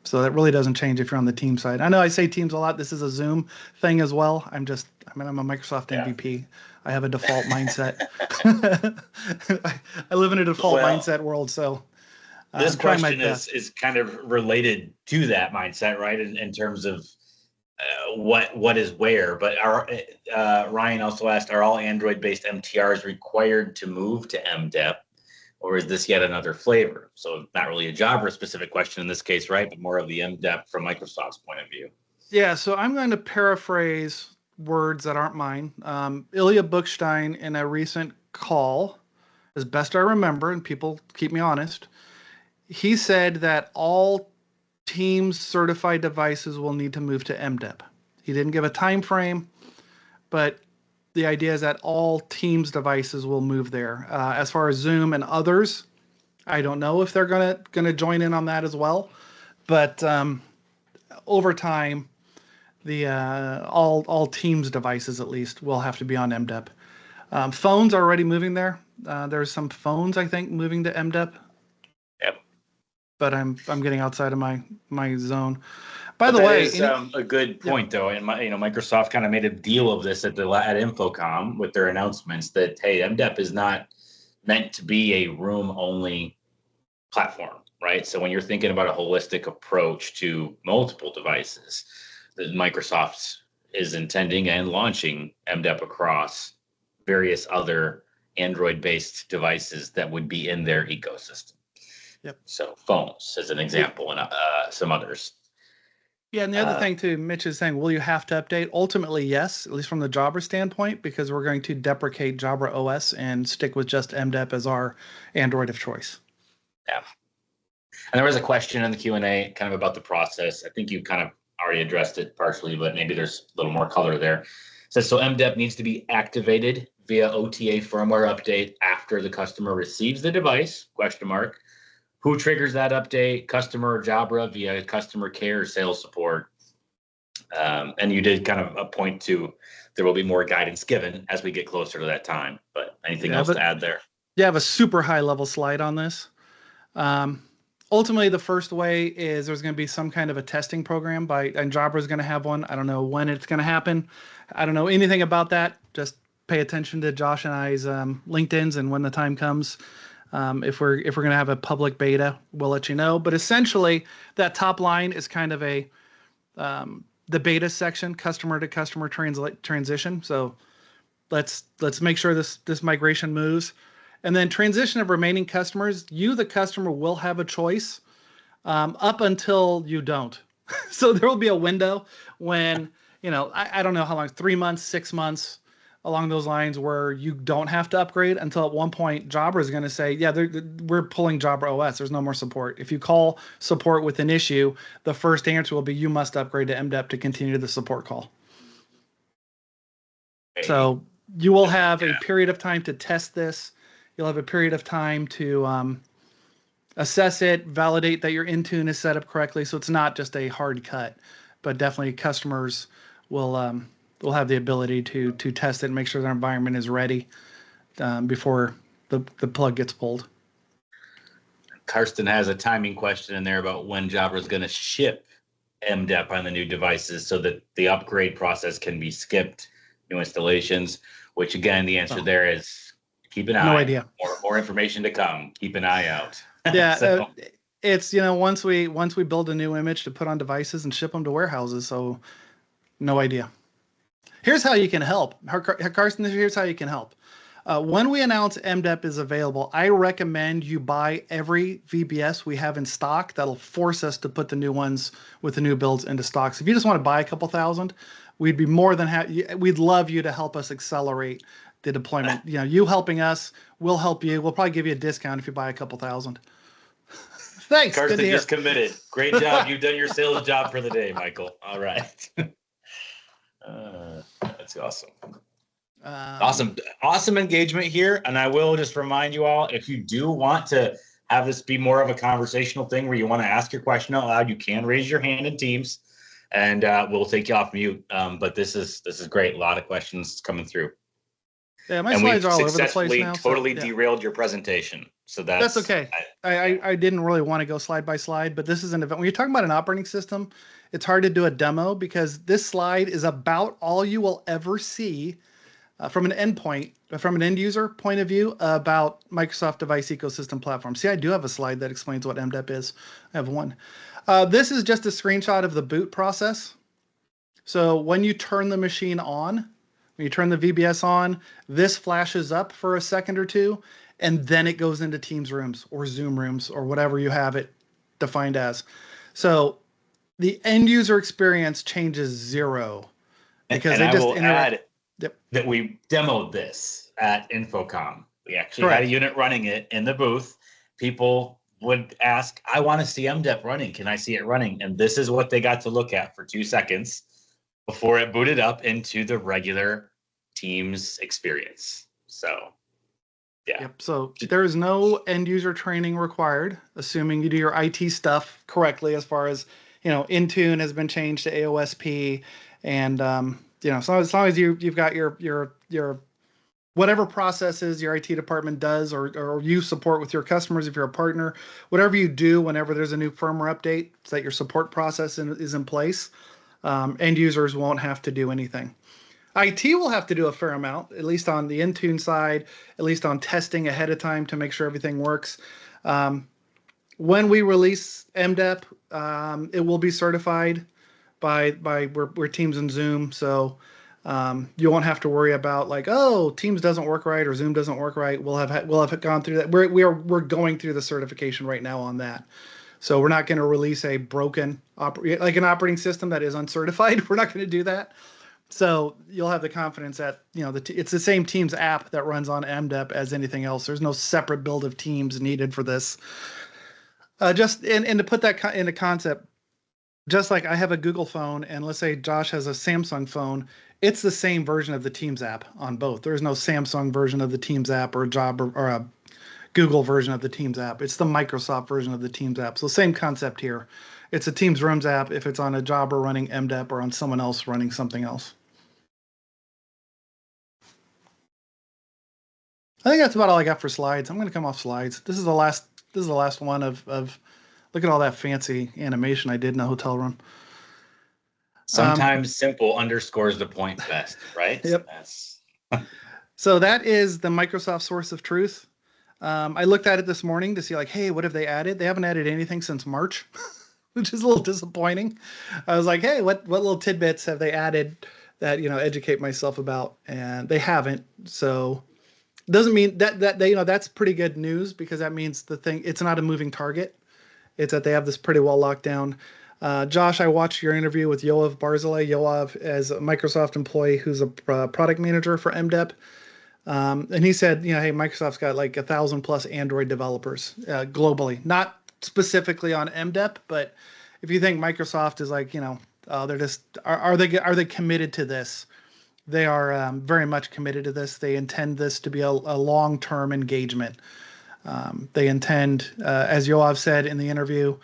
Speaker 2: So that really doesn't change if you're on the Teams side. I know I say Teams a lot. This is a Zoom thing as well. I'm a Microsoft MVP. I have a default mindset. I live in a default mindset world. So
Speaker 1: this question is kind of related to that mindset, right? In terms of what is where. But Ryan also asked, are all Android-based MTRs required to move to MDEP? Or is this yet another flavor? So not really a Jabra-specific question in this case, right? But more of the MDEP from Microsoft's point of view.
Speaker 2: Yeah, so I'm going to paraphrase words that aren't mine. Ilya Bookstein, in a recent call, as best I remember, and people keep me honest, he said that all Teams certified devices will need to move to MDEP. He didn't give a time frame, but the idea is that all Teams devices will move there. As far as Zoom and others, I don't know if they're gonna join in on that as well. But over time, the all Teams devices at least will have to be on MDEP. Phones are already moving there. There's some phones I think moving to MDEP.
Speaker 1: Yep.
Speaker 2: But I'm getting outside of my zone. By the way,
Speaker 1: a good point though, and Microsoft kind of made a deal of this at InfoComm with their announcements that hey, MDEP is not meant to be a room-only platform, right? So when you're thinking about a holistic approach to multiple devices, that Microsoft is intending and launching MDEP across various other Android-based devices that would be in their ecosystem.
Speaker 2: Yep.
Speaker 1: So phones, as an example, and some others.
Speaker 2: Yeah, and the other thing too, Mitch is saying, will you have to update? Ultimately, yes, at least from the Jabra standpoint, because we're going to deprecate Jabra OS and stick with just MDEP as our Android of choice.
Speaker 1: Yeah. And there was a question in the Q&A kind of about the process. I think you kind of already addressed it partially, but maybe there's a little more color there. It says, so MDEP needs to be activated via OTA firmware update after the customer receives the device, ? Who triggers that update? Customer or Jabra via customer care or sales support? And you did kind of point to there will be more guidance given as we get closer to that time. But anything else to add there?
Speaker 2: Yeah, I have a super high level slide on this. Ultimately, the first way is there's going to be some kind of a testing program and Jabra is going to have one. I don't know when it's going to happen. I don't know anything about that. Just pay attention to Josh and I's LinkedIn's, and when the time comes. If we're going to have a public beta, we'll let you know. But essentially, that top line is kind of the beta section, customer to customer transition. So let's make sure this migration moves, and then transition of remaining customers. You, the customer, will have a choice up until you don't. So there will be a window when I don't know how long, 3 months, 6 months. Along those lines where you don't have to upgrade until at one point Jabra is going to say, yeah, we're pulling Jabra OS. There's no more support. If you call support with an issue, the first answer will be you must upgrade to MDEP to continue the support call. So you will have a period of time to test this. You'll have a period of time to assess it, validate that your Intune is set up correctly. So it's not just a hard cut, but definitely customers will have the ability to test it and make sure their environment is ready before the plug gets pulled.
Speaker 1: Karsten has a timing question in there about when Jabra is going to ship MDEP on the new devices so that the upgrade process can be skipped, new installations, which again, the answer there is keep an eye.
Speaker 2: No idea.
Speaker 1: More information to come. Keep an eye out.
Speaker 2: Yeah. It's, once we build a new image to put on devices and ship them to warehouses. So no idea. Here's how you can help. Karsten, here's how you can help. When we announce MDEP is available, I recommend you buy every VBS we have in stock. That'll force us to put the new ones with the new builds into stock. So if you just want to buy a couple thousand, we'd be more than happy. We'd love you to help us accelerate the deployment. You helping us, we'll help you. We'll probably give you a discount if you buy a couple thousand. Thanks.
Speaker 1: Karsten just committed. Great job. You've done your sales job for the day, Michael. All right. That's That's awesome. Awesome engagement here. And I will just remind you all, if you do want to have this be more of a conversational thing where you want to ask your question out loud, you can raise your hand in Teams, and we'll take you off mute. But this is great. A lot of questions coming through.
Speaker 2: Yeah, my slides are all over the place now.
Speaker 1: Totally derailed your presentation. So that's
Speaker 2: okay. I didn't really want to go slide by slide, but this is an event. When you're talking about an operating system, it's hard to do a demo because this slide is about all you will ever see from an end user point of view about Microsoft Device Ecosystem Platform. See, I do have a slide that explains what MDEP is. I have one. This is just a screenshot of the boot process. So when you turn the machine on, when you turn the VBS on, this flashes up for a second or two, and then it goes into Teams rooms or Zoom rooms or whatever you have it defined as. So the end user experience changes zero because
Speaker 1: they just interact. That we demoed this at InfoComm. We actually had a unit running it in the booth. People would ask, I want to see MDEP running. Can I see it running? And this is what they got to look at for 2 seconds before it booted up into the regular Teams experience. So, yeah.
Speaker 2: Yep. So there is no end user training required, assuming you do your IT stuff correctly as far as, Intune has been changed to AOSP and, so as long as you've got your whatever processes your IT department does or you support with your customers, if you're a partner, whatever you do whenever there's a new firmware update, so that your support process is in place, end users won't have to do anything. IT will have to do a fair amount, at least on the Intune side, at least on testing ahead of time to make sure everything works. When we release MDEP, it will be certified by we're Teams and Zoom, so you won't have to worry about Teams doesn't work right or Zoom doesn't work right. We'll have gone through that. We're going through the certification right now on that. So we're not going to release a broken an operating system that is uncertified. We're not going to do that. So you'll have the confidence that it's the same Teams app that runs on MDEP as anything else. There's no separate build of Teams needed for this. And to put that into concept. Just like I have a Google phone and let's say Josh has a Samsung phone, it's the same version of the Teams app on both. There's no Samsung version of the Teams app or a Jabra or a Google version of the Teams app. It's the Microsoft version of the Teams app. So same concept here. It's a Teams Rooms app if it's on a Jabra running MDEP or on someone else running something else. I think that's about all I got for slides. I'm going to come off slides. This is the last one of look at all that fancy animation I did in a hotel room.
Speaker 1: Sometimes simple underscores the point best, right?
Speaker 2: Yep. So that is the Microsoft source of truth. I looked at it this morning to see hey, what have they added? They haven't added anything since March, which is a little disappointing. I was like, hey, what little tidbits have they added that, educate myself about? And they haven't. So it doesn't mean that they, that's pretty good news because that means it's not a moving target. It's that they have this pretty well locked down. Josh, I watched your interview with Yoav Barzilay. Yoav is a Microsoft employee who's a product manager for MDEP. And he said, hey, Microsoft's got 1,000+ Android developers globally, not specifically on MDEP, but if you think Microsoft is they're just, are they committed to this? They are very much committed to this. They intend this to be a long-term engagement. They intend, as Yoav said in the interview,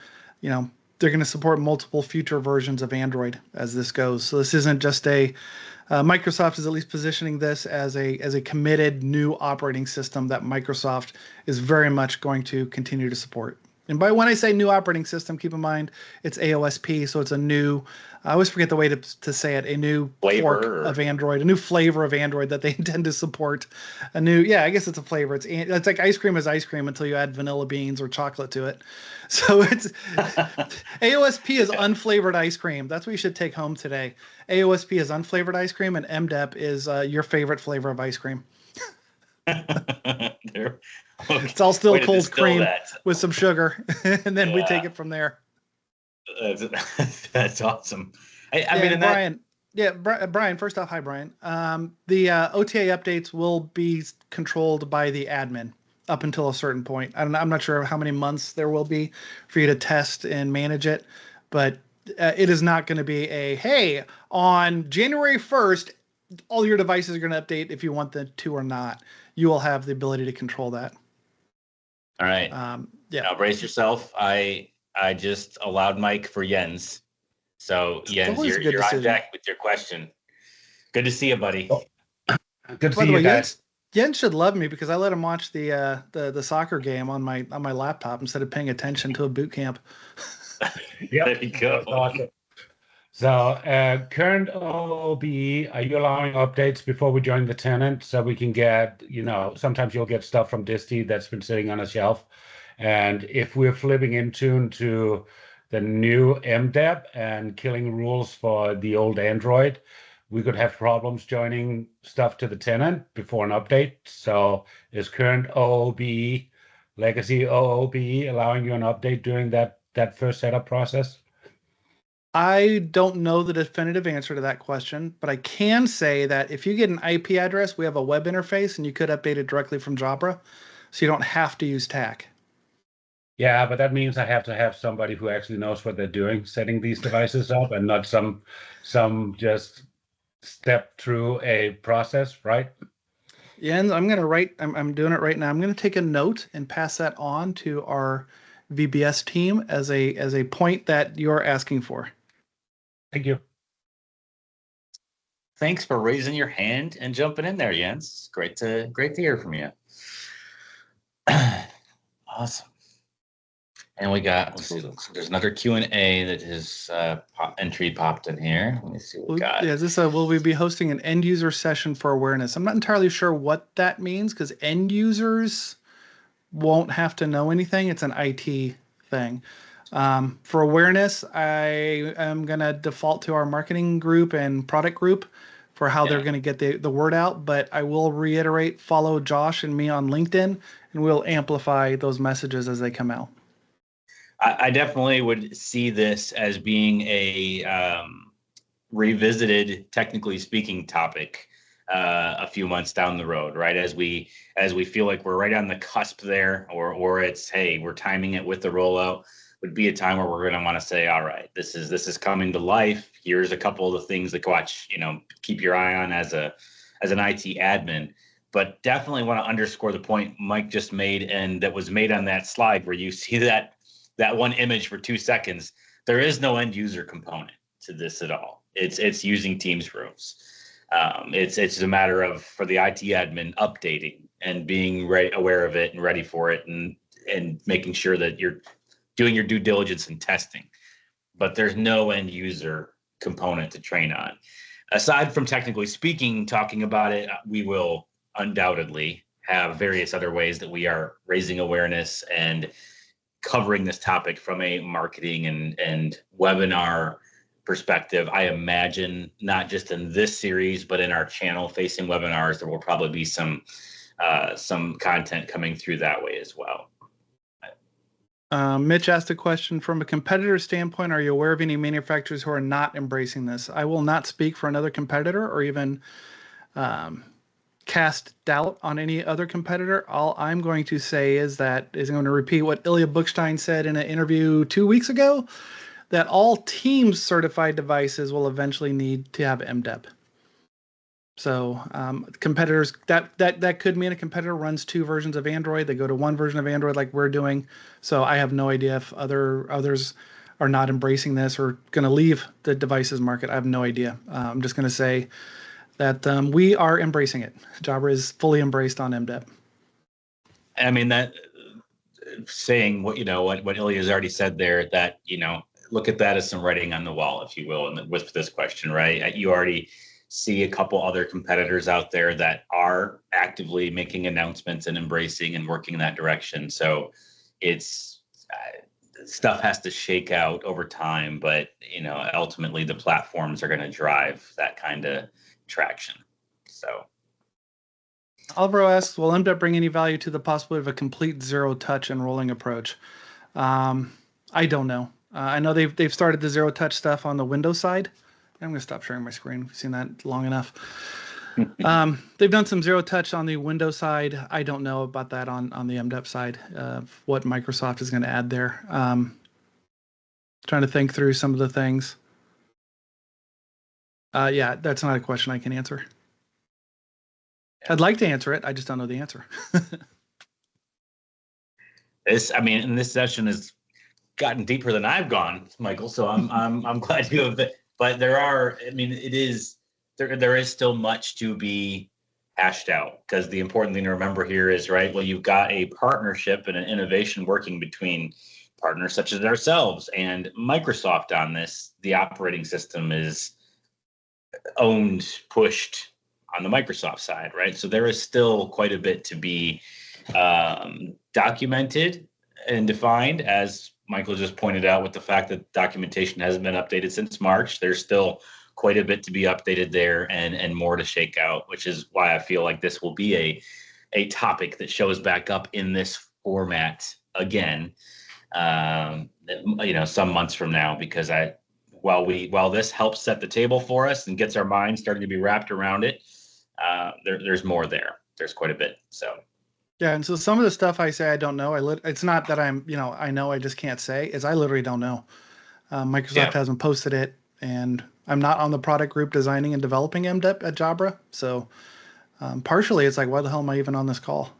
Speaker 2: they're going to support multiple future versions of Android as this goes. So this isn't just Microsoft is at least positioning this as a committed new operating system that Microsoft is very much going to continue to support. And when I say new operating system, keep in mind it's AOSP, so it's a new, I always forget the way to say it, a new fork of Android, a new flavor of Android that they intend to support. I guess it's a flavor. It's like ice cream is ice cream until you add vanilla beans or chocolate to it. So it's AOSP is unflavored ice cream. That's what you should take home today. AOSP is unflavored ice cream, and MDEP is your favorite flavor of ice cream. It's all still cold cream with some sugar, and then we take it from there.
Speaker 1: That's awesome.
Speaker 2: Brian. First off, hi, Brian. The OTA updates will be controlled by the admin up until a certain point. I'm not sure how many months there will be for you to test and manage it, but it is not going to be hey, on January 1st, all your devices are going to update if you want them to or not. You will have the ability to control that.
Speaker 1: All right.
Speaker 2: Yeah.
Speaker 1: Now brace yourself. I just allowed Mike for Jens. So Jens, you're on deck with your question. Good to see you, buddy.
Speaker 3: Good to see you guys.
Speaker 2: Jens should love me because I let him watch the soccer game on my laptop instead of paying attention to a boot camp.
Speaker 3: Yep.
Speaker 1: There you go.
Speaker 3: Awesome. So current OOBE, are you allowing updates before we join the tenant so we can get, sometimes you'll get stuff from Disty that's been sitting on a shelf. And if we're flipping into the new MDEP and killing rules for the old Android, we could have problems joining stuff to the tenant before an update. So is current OOBE, legacy OOBE, allowing you an update during that first setup process?
Speaker 2: I don't know the definitive answer to that question, but I can say that if you get an IP address, we have a web interface and you could update it directly from Jabra, so you don't have to use TAC.
Speaker 3: Yeah, but that means I have to have somebody who actually knows what they're doing, setting these devices up, and not some just step through a process, right?
Speaker 2: Yeah, and I'm doing it right now. I'm gonna take a note and pass that on to our VBS team as a point that you're asking for.
Speaker 3: Thank you.
Speaker 1: Thanks for raising your hand and jumping in there, Jens. Great to hear from you. Awesome. And we got, there's another Q&A that is entry popped in here. Let me see what we got.
Speaker 2: Yeah, will we be hosting an end user session for awareness? I'm not entirely sure what that means because end users won't have to know anything. It's an IT thing. For awareness, I am going to default to our marketing group and product group for how they're going to get the word out. But I will reiterate, follow Josh and me on LinkedIn, and we'll amplify those messages as they come out.
Speaker 1: I definitely would see this as being a revisited, technically speaking, topic a few months down the road, right? As we feel like we're right on the cusp there, or it's, hey, we're timing it with the rollout, would be a time where we're going to want to say, all right, this is coming to life. Here's a couple of the things to watch, keep your eye on as an IT admin. But definitely want to underscore the point Mike just made, and that was made on that slide where you see that one image for 2 seconds. There is no end user component to this at all. It's using Teams rooms. It's a matter of, for the IT admin, updating and being aware of it and ready for it, and making sure that you're doing your due diligence and testing. But there's no end user component to train on. Aside from technically speaking, talking about it, we will undoubtedly have various other ways that we are raising awareness and covering this topic from a marketing and webinar perspective. I imagine not just in this series, but in our channel facing webinars, there will probably be some content coming through that way as well.
Speaker 2: Mitch asked a question, from a competitor standpoint, are you aware of any manufacturers who are not embracing this? I will not speak for another competitor or even cast doubt on any other competitor. All I'm going to say is I'm going to repeat what Ilya Bookstein said in an interview 2 weeks ago, that all Teams certified devices will eventually need to have MDEP. So competitors, that could mean a competitor runs 2 versions of Android. They go to 1 version of Android like we're doing. So I have no idea if others are not embracing this or going to leave the devices market. I have no idea. I'm just going to say that we are embracing it. Jabra is fully embraced on MDEP.
Speaker 1: I mean, that saying what Ilya's already said there, that, look at that as some writing on the wall, if you will, and with this question, right? You already see a couple other competitors out there that are actively making announcements and embracing and working in that direction. So it's stuff has to shake out over time, but ultimately the platforms are going to drive that kind of traction. So
Speaker 2: Alvaro asks, will MDEP bring any value to the possibility of a complete zero touch enrolling approach? I don't know. I know they've started the zero touch stuff on the Windows side. I'm going to stop sharing my screen. We've seen that long enough. They've done some zero touch on the Windows side. I don't know about that on the MDEP side, what Microsoft is going to add there. Trying to think through some of the things. Yeah, that's not a question I can answer. I'd like to answer it. I just don't know the answer.
Speaker 1: This session has gotten deeper than I've gone, Michael. So I'm glad you have. But there is still much to be hashed out, because the important thing to remember here is, right, well, you've got a partnership and an innovation working between partners such as ourselves and Microsoft on this. The operating system is owned, pushed on the Microsoft side, right? So there is still quite a bit to be documented and defined, as Michael just pointed out, with the fact that documentation hasn't been updated since March. There's still quite a bit to be updated there, and more to shake out, which is why I feel like this will be a topic that shows back up in this format again, some months from now, because while this helps set the table for us and gets our minds starting to be wrapped around it, there's more there. There's quite a bit. So.
Speaker 2: Yeah, and so some of the stuff I say I don't know. It's not that I know, I just can't say. Is I literally don't know. Microsoft hasn't posted it, and I'm not on the product group designing and developing MDEP at Jabra. So partially, it's like, why the hell am I even on this call?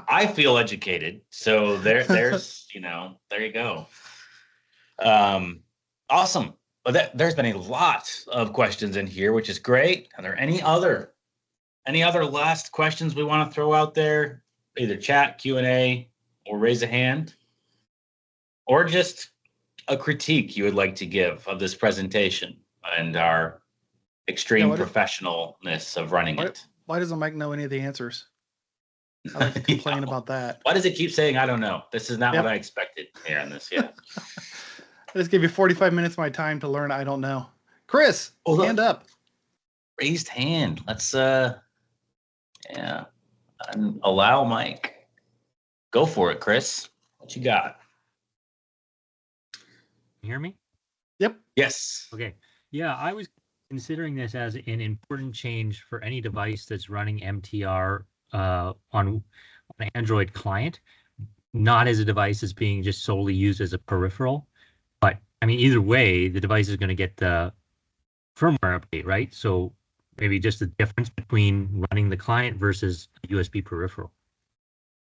Speaker 1: I feel educated, so there's there you go. Awesome. Well, there's been a lot of questions in here, which is great. Are there any other last questions we want to throw out there? Either chat, Q&A, or raise a hand, or just a critique you would like to give of this presentation and our extreme professionalness of running it.
Speaker 2: Why doesn't Mike know any of the answers? I like to complain about that.
Speaker 1: Why does it keep saying, I don't know? This is not what I expected here on this. Yeah.
Speaker 2: I just gave you 45 minutes of my time to learn I don't know. Chris, hand up.
Speaker 1: Raised hand. Let's allow Mike. Go for it, Chris. What you got?
Speaker 4: You hear me?
Speaker 2: Yep.
Speaker 1: Yes.
Speaker 4: Okay. Yeah, I was considering this as an important change for any device that's running MTR on an Android client, not as a device that's being just solely used as a peripheral. But I mean, either way, the device is going to get the firmware update, right? So maybe just the difference between running the client versus a USB peripheral.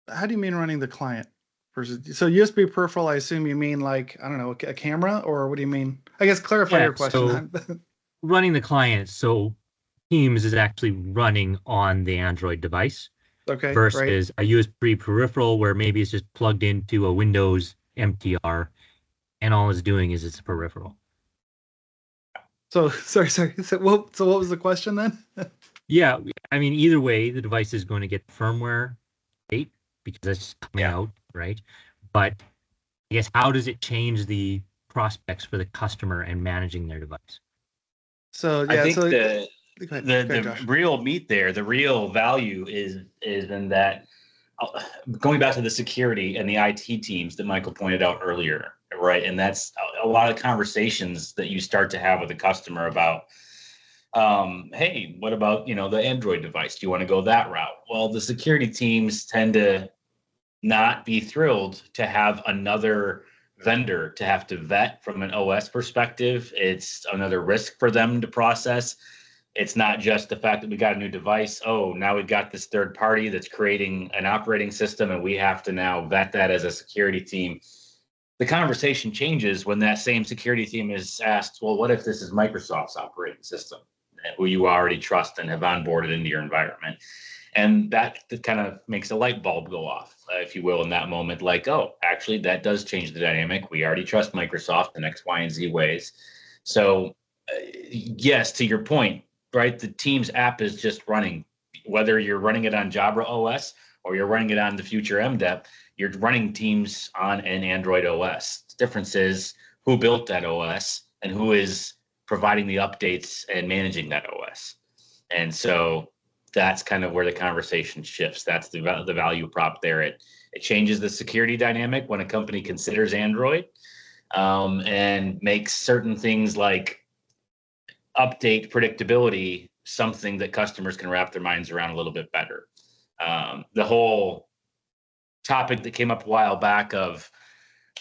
Speaker 2: How do you mean running the client versus? So USB peripheral, I assume you mean like, I don't know, a camera, or what do you mean? I guess clarify your question.
Speaker 4: So running the client, so Teams is actually running on the Android device.
Speaker 2: Okay.
Speaker 4: Versus a USB peripheral where maybe it's just plugged into a Windows MTR, and all it's doing is it's a peripheral.
Speaker 2: So sorry. So what was the question then?
Speaker 4: Yeah, I mean, either way, the device is going to get firmware update because that's coming out, right? But I guess, how does it change the prospects for the customer and managing their device?
Speaker 2: So
Speaker 1: I think the real meat there, the real value is in that, going back to the security and the IT teams that Michael pointed out earlier, right? And that's a lot of conversations that you start to have with a customer about, hey, what about, the Android device? Do you want to go that route? Well, the security teams tend to not be thrilled to have another vendor to have to vet from an OS perspective. It's another risk for them to process. It's not just the fact that we got a new device. Oh, now we've got this third party that's creating an operating system, and we have to now vet that as a security team. The conversation changes when that same security team is asked, well, what if this is Microsoft's operating system, who you already trust and have onboarded into your environment? And that kind of makes a light bulb go off, if you will, in that moment. Like, oh, actually, that does change the dynamic. We already trust Microsoft in X, Y, and Z ways. So, yes, to your point, right? The Teams app is just running. Whether you're running it on Jabra OS or you're running it on the future MDEP, you're running Teams on an Android OS. The difference is who built that OS and who is providing the updates and managing that OS. And so that's kind of where the conversation shifts. That's the value prop there. It changes the security dynamic when a company considers Android, and makes certain things like update predictability something that customers can wrap their minds around a little bit better. The whole topic that came up a while back of,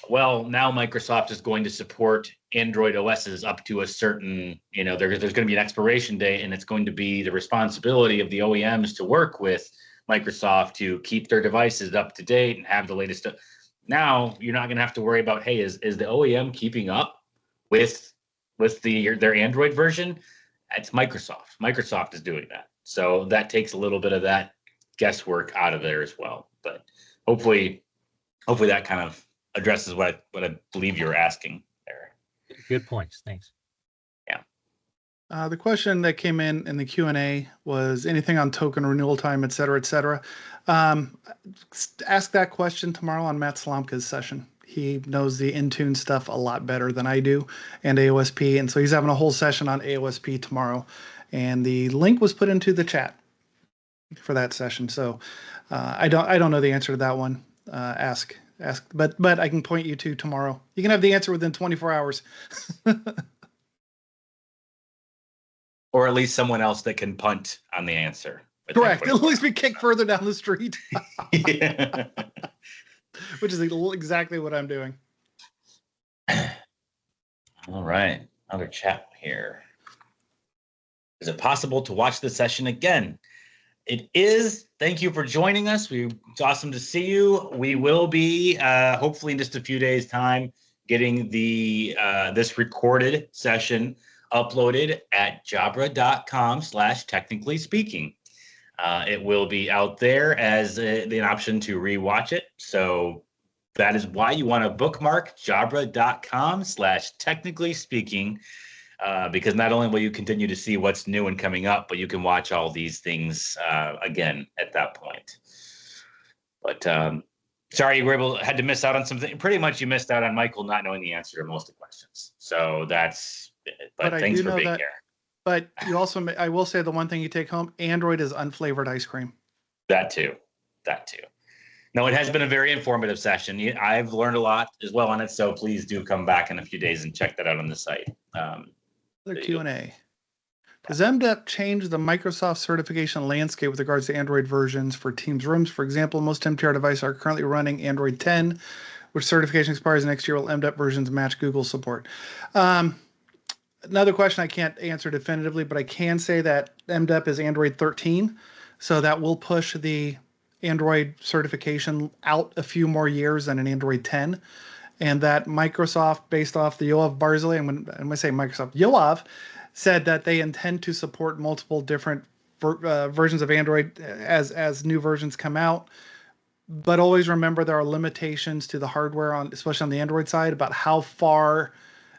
Speaker 1: well, now Microsoft is going to support Android OSs up to a certain, there's going to be an expiration date, and it's going to be the responsibility of the OEMs to work with Microsoft to keep their devices up to date and have the latest stuff. Now you're not going to have to worry about, hey, is the OEM keeping up with their Android version? It's Microsoft. Microsoft is doing that. So that takes a little bit of that guesswork out of there as well. But hopefully that kind of addresses what I believe you're asking there.
Speaker 4: Good points. Thanks.
Speaker 2: Yeah. The question that came in the Q&A was anything on token renewal time, et cetera, et cetera. Ask that question tomorrow on Matt Slomka's session. He knows the Intune stuff a lot better than I do, and AOSP. And so he's having a whole session on AOSP tomorrow. And the link was put into the chat for that session. So I don't know the answer to that one. Ask, but I can point you to tomorrow. You can have the answer within 24 hours.
Speaker 1: Or at least someone else that can punt on the answer.
Speaker 2: Correct. At least be kicked further down the street.
Speaker 1: Yeah.
Speaker 2: Which is exactly what I'm doing.
Speaker 1: All right. Another chat here. Is it possible to watch the session again? It is. Thank you for joining us. It's awesome to see you. We will be, hopefully in just a few days' time, getting this recorded session uploaded at jabra.com/technically speaking. It will be out there as an option to rewatch it. So that is why you want to bookmark jabra.com/technically speaking, because not only will you continue to see what's new and coming up, but you can watch all these things again at that point. But sorry, you had to miss out on something. Pretty much you missed out on Michael not knowing the answer to most of the questions. So that's it. But thanks for being here.
Speaker 2: But you also, I will say the one thing you take home, Android is unflavored ice cream.
Speaker 1: That too. No, it has been a very informative session. I've learned a lot as well on it, so please do come back in a few days and check that out on the site.
Speaker 2: Another Q&A. Does MDEP change the Microsoft certification landscape with regards to Android versions for Teams rooms? For example, most MTR devices are currently running Android 10, which certification expires next year. Will MDEP versions match Google support? Another question I can't answer definitively, but I can say that MDEP is Android 13, so that will push the Android certification out a few more years than an Android 10, and that Microsoft, based off the Yoav Barzilay, and when I say Microsoft, Yoav said that they intend to support multiple different versions of Android as new versions come out. But always remember there are limitations to the hardware, especially on the Android side, about how far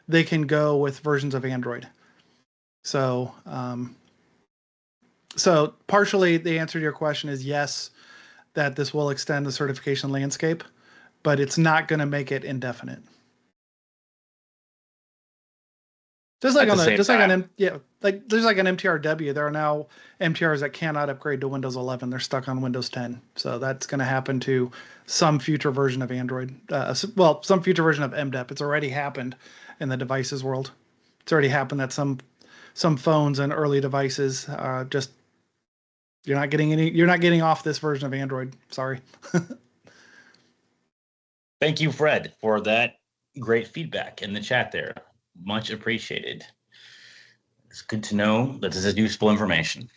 Speaker 2: they can go with versions of Android. So, so partially the answer to your question is yes, that this will extend the certification landscape, but it's not going to make it indefinite. Just like on an MTRW, there are now MTRs that cannot upgrade to Windows 11. They're stuck on Windows 10. So that's going to happen to some future version of Android. Some future version of MDEP. It's already happened in the devices world. It's already happened that some phones and early devices just you're not getting off this version of Android. Sorry.
Speaker 1: Thank you, Fred, for that great feedback in the chat there. Much appreciated. It's good to know that this is useful information.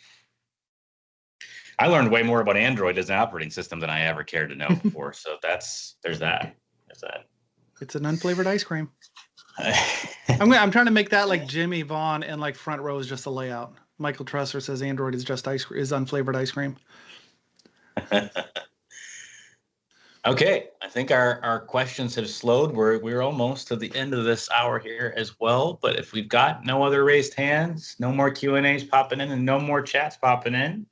Speaker 1: I learned way more about Android as an operating system than I ever cared to know before. So there's that.
Speaker 2: It's an unflavored ice cream. I'm trying to make that like Jimmy Vaughn, and like front row is just a layout. Michael Tressler says Android is just is unflavored ice cream.
Speaker 1: Okay, I think our questions have slowed. We're almost to the end of this hour here as well. But if we've got no other raised hands, no more Q&As popping in, and no more chats popping in,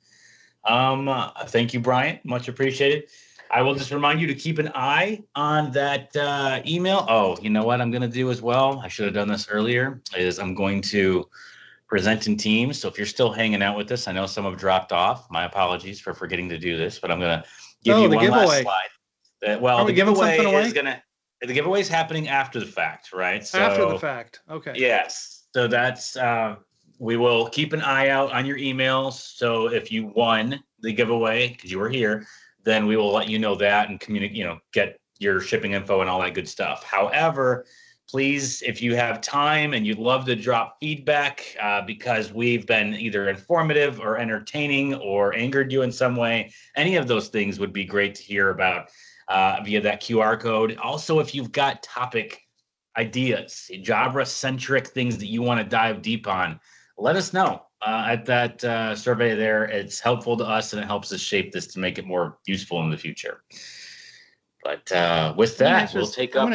Speaker 1: thank you, Brian. Much appreciated. I will just remind you to keep an eye on that email. Oh, you know what I'm going to do as well? I should have done this earlier. Is I'm going to present in teams. So if you're still hanging out with us, I know some have dropped off. My apologies for forgetting to do this, but I'm going to give you one last slide. The giveaway is happening after the fact, right? So,
Speaker 2: after the fact. Okay.
Speaker 1: Yes. So that's we will keep an eye out on your emails. So if you won the giveaway because you were here, then we will let you know that and communicate, get your shipping info and all that good stuff. However, please, if you have time and you'd love to drop feedback because we've been either informative or entertaining or angered you in some way, any of those things would be great to hear about via that QR code. Also, if you've got topic ideas, Jabra-centric things that you want to dive deep on, let us know at that survey there. It's helpful to us, and it helps us shape this to make it more useful in the future. But with that, we'll take up...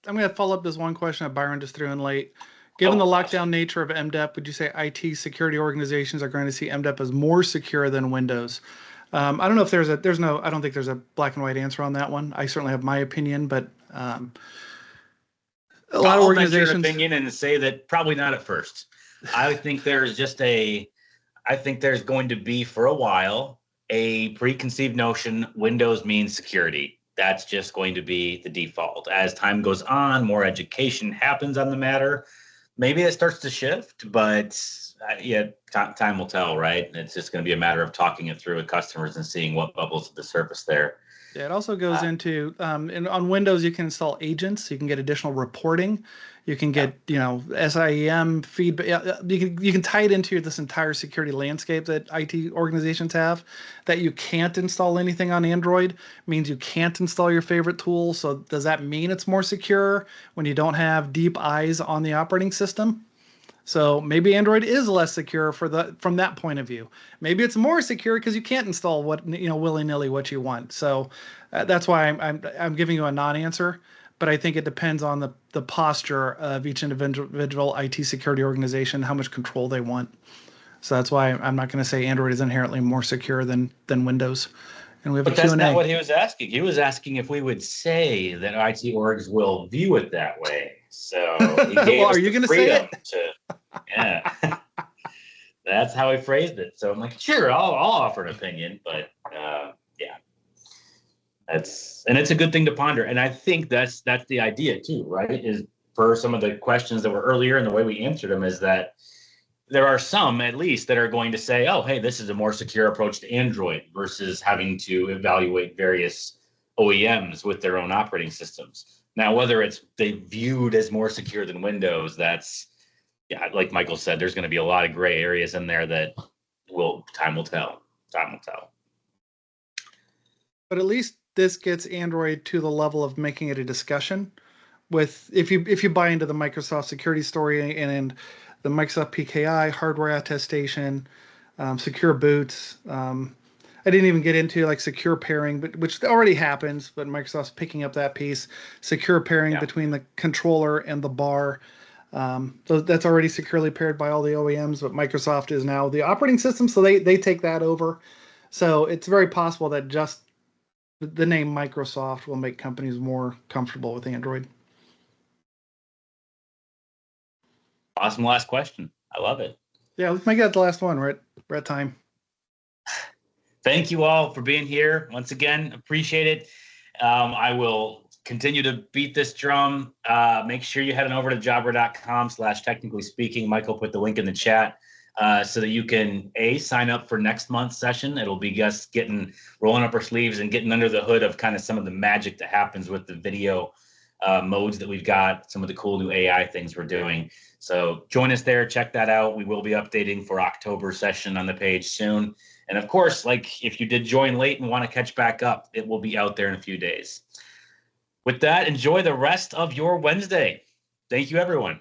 Speaker 2: I'm going to follow up this one question that Byron just threw in late. Given the lockdown nature of MDEP, would you say IT security organizations are going to see MDEP as more secure than Windows? I don't know if I don't think there's a black and white answer on that one. I certainly have my opinion, but a lot of organizations...
Speaker 1: I'll opinion and say that probably not at first. I think there's going to be for a while a preconceived notion Windows means security. That's just going to be the default. As time goes on, more education happens on the matter. Maybe it starts to shift, but time will tell, right? It's just going to be a matter of talking it through with customers and seeing what bubbles to the surface there.
Speaker 2: Yeah, it also goes into on Windows, you can install agents. You can get additional reporting. You can get SIEM feedback. You can tie it into this entire security landscape that IT organizations have. That you can't install anything on Android means you can't install your favorite tool. So does that mean it's more secure when you don't have deep eyes on the operating system? So maybe Android is less secure from that point of view. Maybe it's more secure because you can't install willy-nilly what you want. So that's why I'm giving you a non-answer. But I think it depends on the posture of each individual IT security organization, how much control they want. So that's why I'm not going to say Android is inherently more secure than Windows. And we have
Speaker 1: but
Speaker 2: a Q&A.
Speaker 1: That's not what he was asking. He was asking if we would say that IT orgs will view it that way. So he gave
Speaker 2: well,
Speaker 1: us
Speaker 2: are you
Speaker 1: going to
Speaker 2: say it?
Speaker 1: Yeah, that's how he phrased it. So I'm like, sure, I'll offer an opinion, but yeah, it's a good thing to ponder. And I think that's the idea too, right? Is for some of the questions that were earlier and the way we answered them is that there are some at least that are going to say, oh, hey, this is a more secure approach to Android versus having to evaluate various OEMs with their own operating systems. Now, whether they viewed as more secure than Windows, that's, yeah, like Michael said, there's going to be a lot of gray areas in there that time will tell. Time will tell.
Speaker 2: But at least this gets Android to the level of making it a discussion. With if you buy into the Microsoft security story and the Microsoft PKI hardware attestation, secure boots. I didn't even get into like secure pairing, which already happens, but Microsoft's picking up that piece. Secure pairing between the controller and the bar. So that's already securely paired by all the OEMs, but Microsoft is now the operating system, so they take that over. So it's very possible that just the name Microsoft will make companies more comfortable with Android.
Speaker 1: Awesome last question. I love it.
Speaker 2: Yeah, let's make that the last one. We're at time.
Speaker 1: Thank you all for being here. Once again, appreciate it. I will continue to beat this drum. Make sure you head on over to jabra.com/technically speaking. Michael put the link in the chat so that you can sign up for next month's session. It'll be us rolling up our sleeves and getting under the hood of kind of some of the magic that happens with the video modes that we've got, some of the cool new AI things we're doing. So join us there. Check that out. We will be updating for October session on the page soon. And of course, like if you did join late and want to catch back up, it will be out there in a few days. With that, enjoy the rest of your Wednesday. Thank you, everyone.